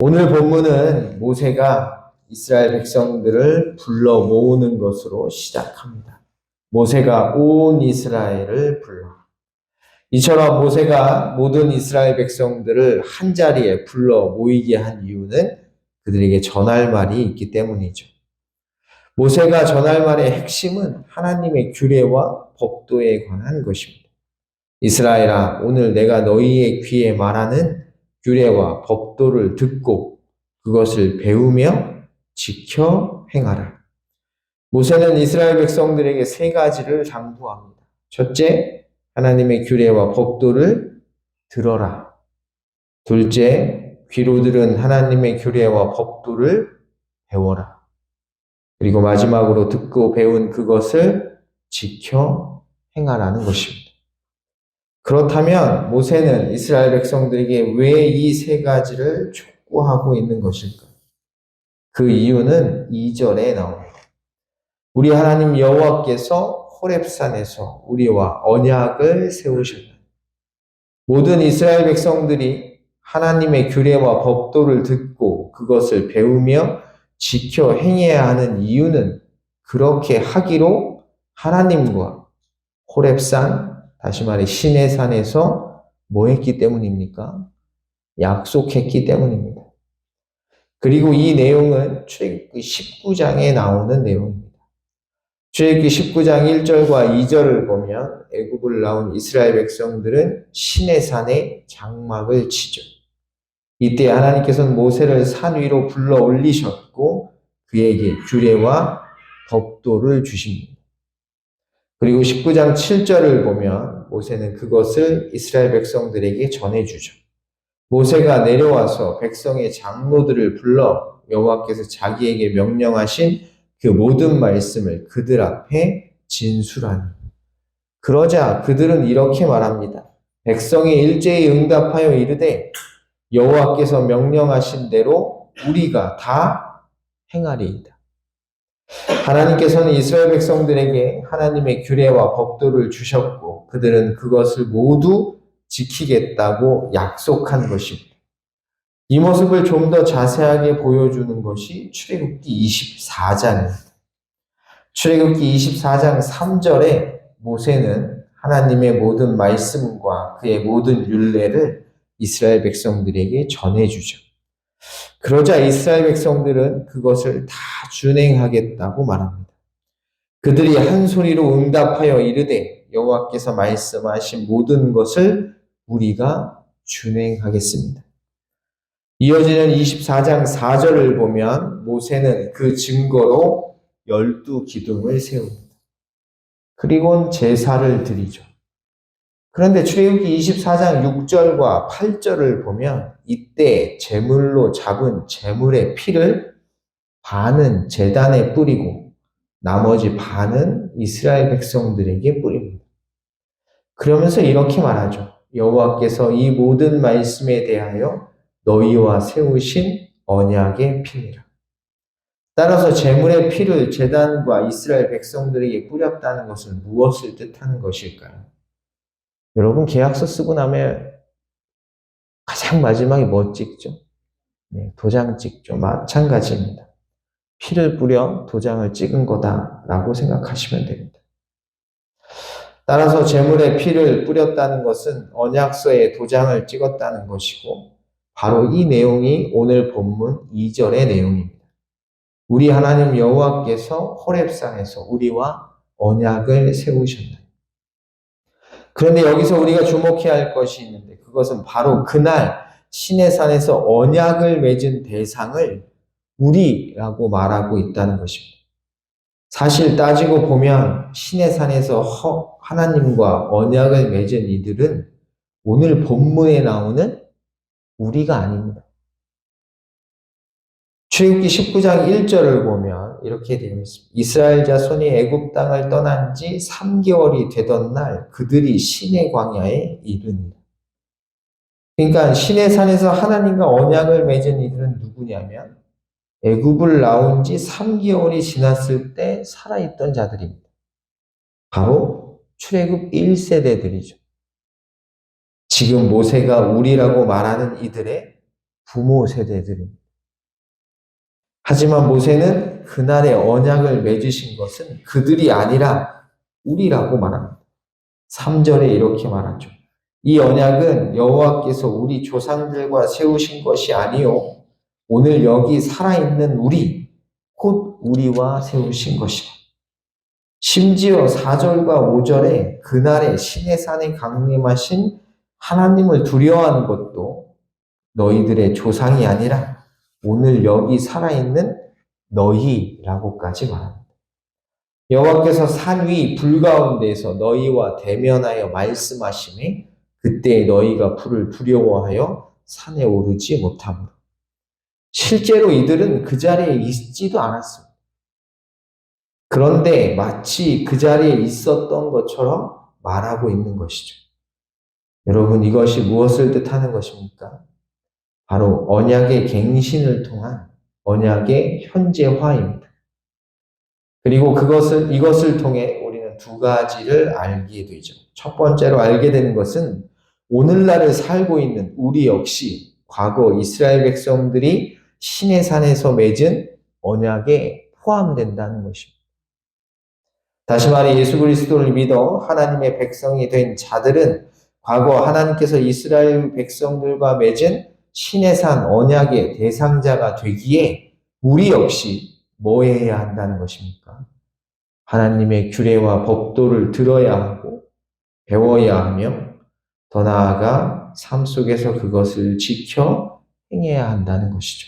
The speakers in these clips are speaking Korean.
오늘 본문은 모세가 이스라엘 백성들을 불러 모으는 것으로 시작합니다. 모세가 온 이스라엘을 불러. 이처럼 모세가 모든 이스라엘 백성들을 한자리에 불러 모이게 한 이유는 그들에게 전할 말이 있기 때문이죠. 모세가 전할 말의 핵심은 하나님의 규례와 법도에 관한 것입니다. 이스라엘아, 오늘 내가 너희의 귀에 말하는 규례와 법도를 듣고 그것을 배우며 지켜 행하라. 모세는 이스라엘 백성들에게 세 가지를 당부합니다. 첫째, 하나님의 규례와 법도를 들어라. 둘째, 귀로 들은 하나님의 규례와 법도를 배워라. 그리고 마지막으로 듣고 배운 그것을 지켜 행하라는 것입니다. 그렇다면 모세는 이스라엘 백성들에게 왜 이 세 가지를 촉구하고 있는 것일까? 그 이유는 2절에 나옵니다. 우리 하나님 여호와께서 호렙산에서 우리와 언약을 세우셨다. 모든 이스라엘 백성들이 하나님의 규례와 법도를 듣고 그것을 배우며 지켜 행해야 하는 이유는 그렇게 하기로 하나님과 호렙산, 다시 말해 시내산에서 뭐 했기 때문입니까? 약속했기 때문입니다. 그리고 이 내용은 출애굽기 19장에 나오는 내용입니다. 출애굽기 19장 1절과 2절을 보면 애굽을 나온 이스라엘 백성들은 시내산에 장막을 치죠. 이때 하나님께서는 모세를 산 위로 불러 올리셨고 그에게 규례와 법도를 주십니다. 그리고 19장 7절을 보면 모세는 그것을 이스라엘 백성들에게 전해주죠. 모세가 내려와서 백성의 장로들을 불러 여호와께서 자기에게 명령하신 그 모든 말씀을 그들 앞에 진술하니. 그러자 그들은 이렇게 말합니다. 백성이 일제히 응답하여 이르되 여호와께서 명령하신 대로 우리가 다 행하리이다. 하나님께서는 이스라엘 백성들에게 하나님의 규례와 법도를 주셨고 그들은 그것을 모두 지키겠다고 약속한 것입니다. 이 모습을 좀 더 자세하게 보여주는 것이 출애굽기 24장입니다. 출애굽기 24장 3절에 모세는 하나님의 모든 말씀과 그의 모든 율례를 이스라엘 백성들에게 전해주죠. 그러자 이스라엘 백성들은 그것을 다 준행하겠다고 말합니다. 그들이 한 소리로 응답하여 이르되 여호와께서 말씀하신 모든 것을 우리가 준행하겠습니다. 이어지는 24장 4절을 보면 모세는 그 증거로 12기둥을 세웁니다. 그리고는 제사를 드리죠. 그런데 출애굽기 24장 6절과 8절을 보면 이때 제물로 잡은 제물의 피를 반은 제단에 뿌리고 나머지 반은 이스라엘 백성들에게 뿌립니다. 그러면서 이렇게 말하죠. 여호와께서 이 모든 말씀에 대하여 너희와 세우신 언약의 피니라. 따라서 제물의 피를 제단과 이스라엘 백성들에게 뿌렸다는 것은 무엇을 뜻하는 것일까요? 여러분 계약서 쓰고 나면 가장 마지막에 뭐 찍죠? 네, 도장 찍죠. 마찬가지입니다. 피를 뿌려 도장을 찍은 거다라고 생각하시면 됩니다. 따라서 제물의 피를 뿌렸다는 것은 언약서에 도장을 찍었다는 것이고 바로 이 내용이 오늘 본문 2절의 내용입니다. 우리 하나님 여호와께서 호렙산에서 우리와 언약을 세우셨나요? 그런데 여기서 우리가 주목해야 할 것이 있는데 그것은 바로 그날 시내산에서 언약을 맺은 대상을 우리라고 말하고 있다는 것입니다. 사실 따지고 보면 시내산에서 하나님과 언약을 맺은 이들은 오늘 본문에 나오는 우리가 아닙니다. 출애굽기 19장 1절을 보면 이렇게 되어 있습니다. 이스라엘 자손이 애굽 땅을 떠난 지 3개월이 되던 날 그들이 시내 광야에 이르니라. 그러니까 시내산에서 하나님과 언약을 맺은 이들은 누구냐면 애굽을 나온 지 3개월이 지났을 때 살아있던 자들입니다. 바로 출애굽 1세대들이죠. 지금 모세가 우리라고 말하는 이들의 부모 세대들입니다. 하지만 모세는 그날의 언약을 맺으신 것은 그들이 아니라 우리라고 말합니다. 3절에 이렇게 말하죠. 이 언약은 여호와께서 우리 조상들과 세우신 것이 아니요 오늘 여기 살아있는 우리 곧 우리와 세우신 것이다. 심지어 4절과 5절에 그날에 시내산에 강림하신 하나님을 두려워하는 것도 너희들의 조상이 아니라 오늘 여기 살아있는 너희라고까지 말합니다. 여호와께서 산 위 불 가운데에서 너희와 대면하여 말씀하시매 그때 너희가 불을 두려워하여 산에 오르지 못하므로. 실제로 이들은 그 자리에 있지도 않았습니다. 그런데 마치 그 자리에 있었던 것처럼 말하고 있는 것이죠. 여러분, 이것이 무엇을 뜻하는 것입니까? 바로 언약의 갱신을 통한 언약의 현재화입니다. 그리고 이것을 통해 우리는 두 가지를 알게 되죠. 첫 번째로 알게 되는 것은 오늘날을 살고 있는 우리 역시 과거 이스라엘 백성들이 시내산에서 맺은 언약에 포함된다는 것입니다. 다시 말해 예수 그리스도를 믿어 하나님의 백성이 된 자들은 과거 하나님께서 이스라엘 백성들과 맺은 시내산 언약의 대상자가 되기에 우리 역시 뭐 해야 한다는 것입니까? 하나님의 규례와 법도를 들어야 하고 배워야 하며 더 나아가 삶 속에서 그것을 지켜 행해야 한다는 것이죠.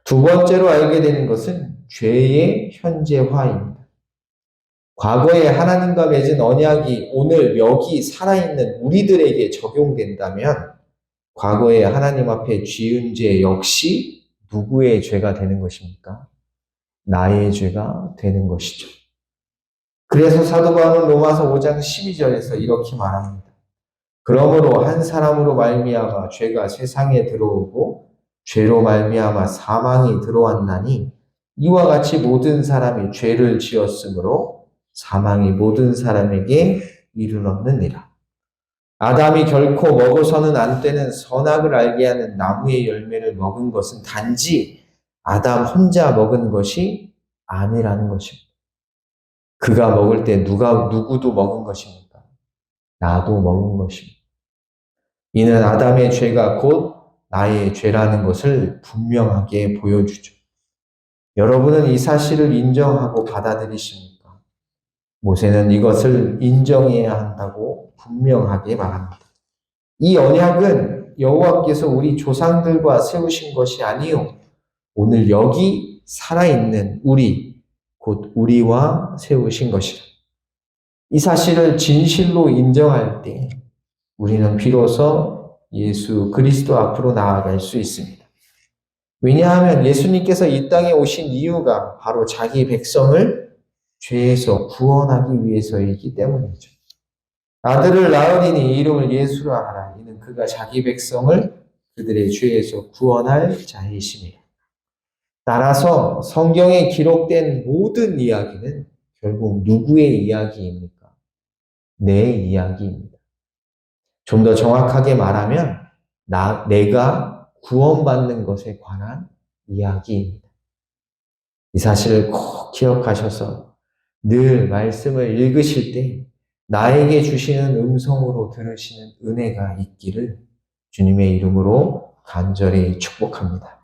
두 번째로 알게 되는 것은 죄의 현재화입니다. 과거에 하나님과 맺은 언약이 오늘 여기 살아있는 우리들에게 적용된다면 과거에 하나님 앞에 지은 죄 역시 누구의 죄가 되는 것입니까? 나의 죄가 되는 것이죠. 그래서 사도 바울은 로마서 5장 12절에서 이렇게 말합니다. 그러므로 한 사람으로 말미암아 죄가 세상에 들어오고 죄로 말미암아 사망이 들어왔나니 이와 같이 모든 사람이 죄를 지었으므로 사망이 모든 사람에게 이르렀느니라. 아담이 결코 먹어서는 안 되는 선악을 알게 하는 나무의 열매를 먹은 것은 단지 아담 혼자 먹은 것이 아니라는 것입니다. 그가 먹을 때 누구도 먹은 것입니까? 나도 먹은 것입니다. 이는 아담의 죄가 곧 나의 죄라는 것을 분명하게 보여주죠. 여러분은 이 사실을 인정하고 받아들이십니까? 모세는 이것을 인정해야 한다고 분명하게 말합니다. 이 언약은 여호와께서 우리 조상들과 세우신 것이 아니요 오늘 여기 살아있는 우리 곧 우리와 세우신 것이라. 이 사실을 진실로 인정할 때 우리는 비로소 예수 그리스도 앞으로 나아갈 수 있습니다. 왜냐하면 예수님께서 이 땅에 오신 이유가 바로 자기 백성을 죄에서 구원하기 위해서이기 때문이죠. 아들을 낳으리니 이름을 예수라 하라. 이는 그가 자기 백성을 그들의 죄에서 구원할 자이심이라. 따라서 성경에 기록된 모든 이야기는 결국 누구의 이야기입니까? 내 이야기입니다. 좀 더 정확하게 말하면 내가 구원받는 것에 관한 이야기입니다. 이 사실을 꼭 기억하셔서 늘 말씀을 읽으실 때 나에게 주시는 음성으로 들으시는 은혜가 있기를 주님의 이름으로 간절히 축복합니다.